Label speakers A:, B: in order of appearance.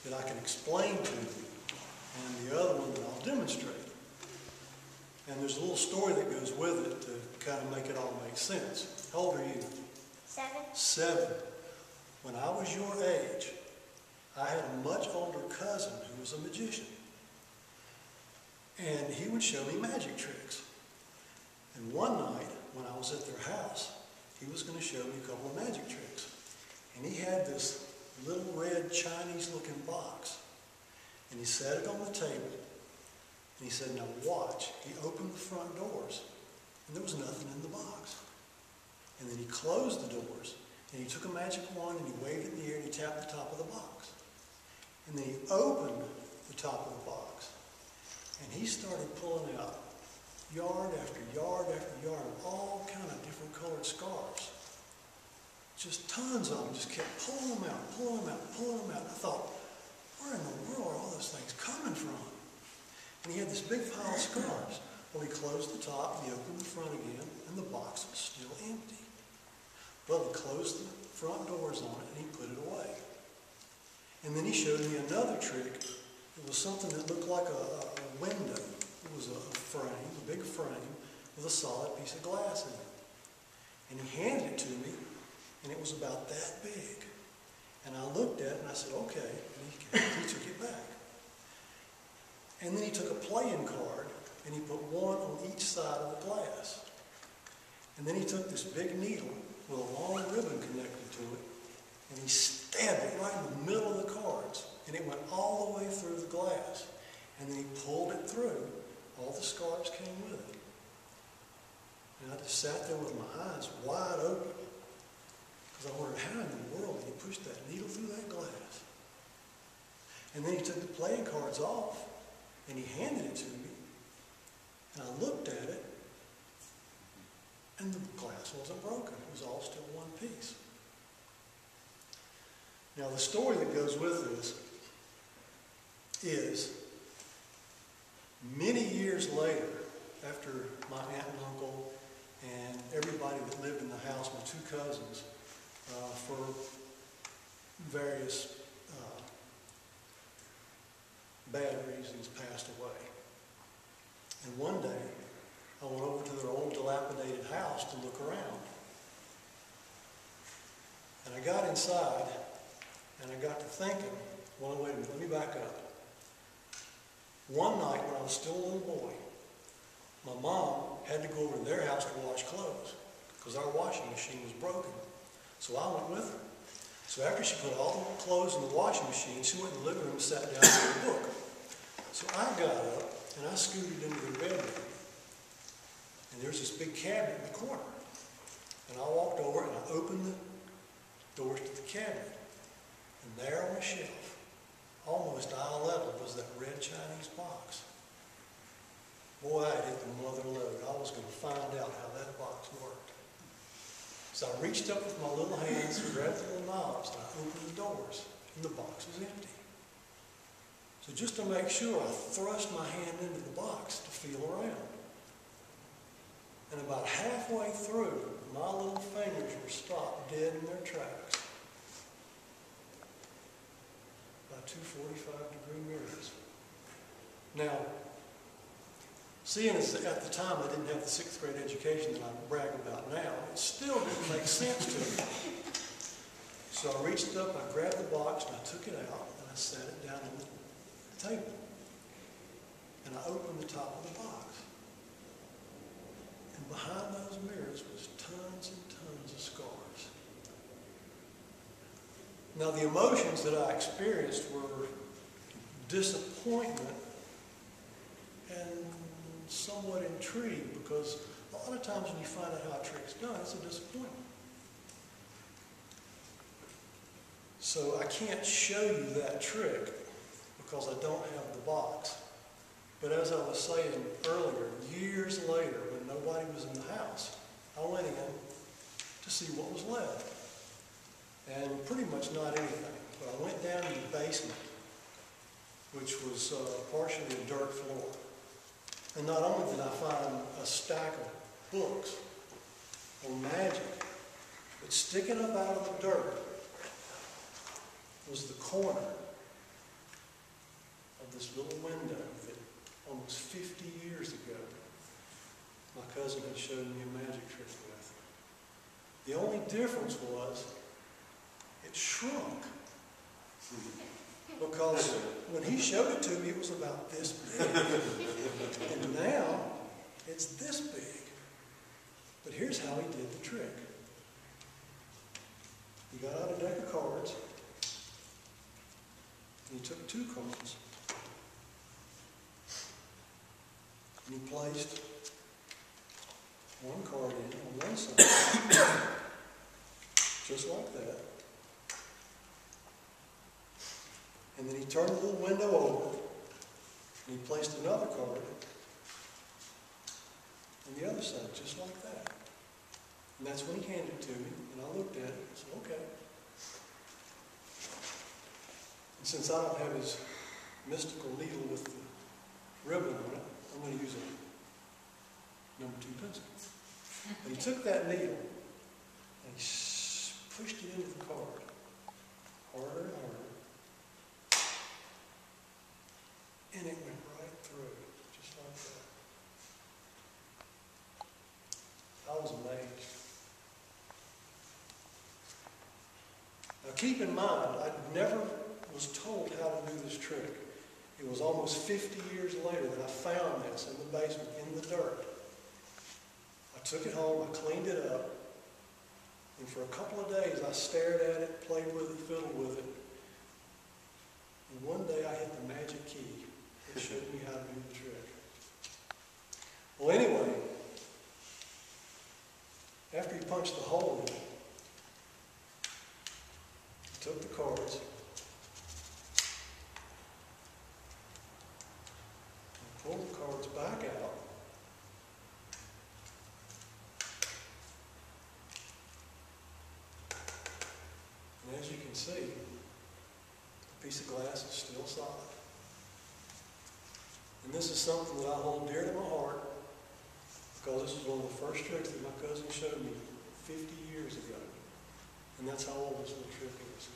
A: that I can explain to you, and the other one that I'll demonstrate. And there's a little story that goes with it to kind of make it all make sense. How old are you?
B: 7.
A: 7. When I was your age, I had a much older cousin who was a magician. And he would show me magic tricks. And one night, when I was at their house, he was going to show me a couple of magic tricks. And he had this little red Chinese-looking box. And he set it on the table. And he said, now watch. He opened the front doors, and there was nothing in the box. And then he closed the doors, and he took a magic wand, and he waved it in the air, and he tapped the top of the box. And then he opened the top of the box, and he started pulling out yard after yard after yard of all kind of different colored scarves. Just tons of them, just kept pulling them out, pulling them out, pulling them out. And I thought, where in the world are all those things coming from? And he had this big pile of scarves. Well, he closed the top, he opened the front again, and the box was still empty. Well, he closed the front doors on it, and he put it away. And then he showed me another trick. It was something that looked like a window. It was a frame, a big frame, with a solid piece of glass in it. And he handed it to me, and it was about that big. And I looked at it, and I said, okay. And he took it back. And then he took a playing card, and he put one on each side of the glass. And then he took this big needle with a long ribbon connected to it, and he stabbed it right in the middle of the cards, and it went all the way through the glass. And then he pulled it through. All the scarves came with it. And I just sat there with my eyes wide open, because I wondered, how in the world did he push that needle through that glass? And then he took the playing cards off, and he handed it to me, and I looked at it, and the glass wasn't broken. It was all still one piece. Now, the story that goes with this is many years later, after my aunt and uncle and everybody that lived in the house, my 2 cousins, for various bad reasons passed away. And one day, I went over to their old dilapidated house to look around. And I got inside, and I got to thinking, well, wait a minute, let me back up. One night when I was still a little boy, my mom had to go over to their house to wash clothes because our washing machine was broken. So I went with her. So after she put all the clothes in the washing machine, she went in the living room and sat down and read a book. So I got up and I scooted into the bedroom. And there's this big cabinet in the corner. And I walked over and I opened the doors to the cabinet. And there on a shelf, almost eye level, was that red Chinese box. Boy, I had hit the mother lode. I was going to find out how that box worked. So I reached up with my little hands, grabbed the little knobs, and I opened the doors, and the box was empty. So just to make sure, I thrust my hand into the box to feel around. And about halfway through, my little fingers were stopped dead in their tracks by 2 45-degree mirrors. Now, seeing as at the time I didn't have the 6th grade education that I brag about now, it still didn't make sense to me. So I reached up, I grabbed the box, and I took it out, and I sat it down on the table. And I opened the top of the box. And behind those mirrors was tons and tons of scars. Now the emotions that I experienced were disappointment and somewhat intrigued, because a lot of times when you find out how a trick's done, it's a disappointment. So I can't show you that trick because I don't have the box. But as I was saying earlier, years later, when nobody was in the house, I went in to see what was left. And pretty much not anything. But I went down in the basement, which was partially a dirt floor. And not only did I find a stack of books on magic, but sticking up out of the dirt was the corner this little window that almost 50 years ago, my cousin had showed me a magic trick with. The only difference was it shrunk. Because when he showed it to me, it was about this big. And now, it's this big. But here's how he did the trick. He got out a deck of cards, and he took 2 cards, and he placed 1 card in on one side, just like that. And then he turned the little window over, and he placed another card on the other side, just like that. And that's when he handed it to me, and I looked at it and said, okay. And since I don't have his mystical needle with the ribbon on it, I'm going to use a number 2 pencil. And he took that needle, and he pushed it into the card, harder and harder. And it went right through, just like that. I was amazed. Now keep in mind, I never was told how to do this trick. It was almost 50 years later that I found this in the basement, in the dirt. I took it home, I cleaned it up, and for a couple of days I stared at it, played with it, fiddled with it. And one day I hit the magic key. It showed me how to do the trick. Well, anyway, after he punched the hole in it, he took the cards and pulled the cards back out. And as you can see, the piece of glass is still solid. And this is something that I hold dear to my heart because this is one of the first tricks that my cousin showed me 50 years ago. And that's how old this little trick is.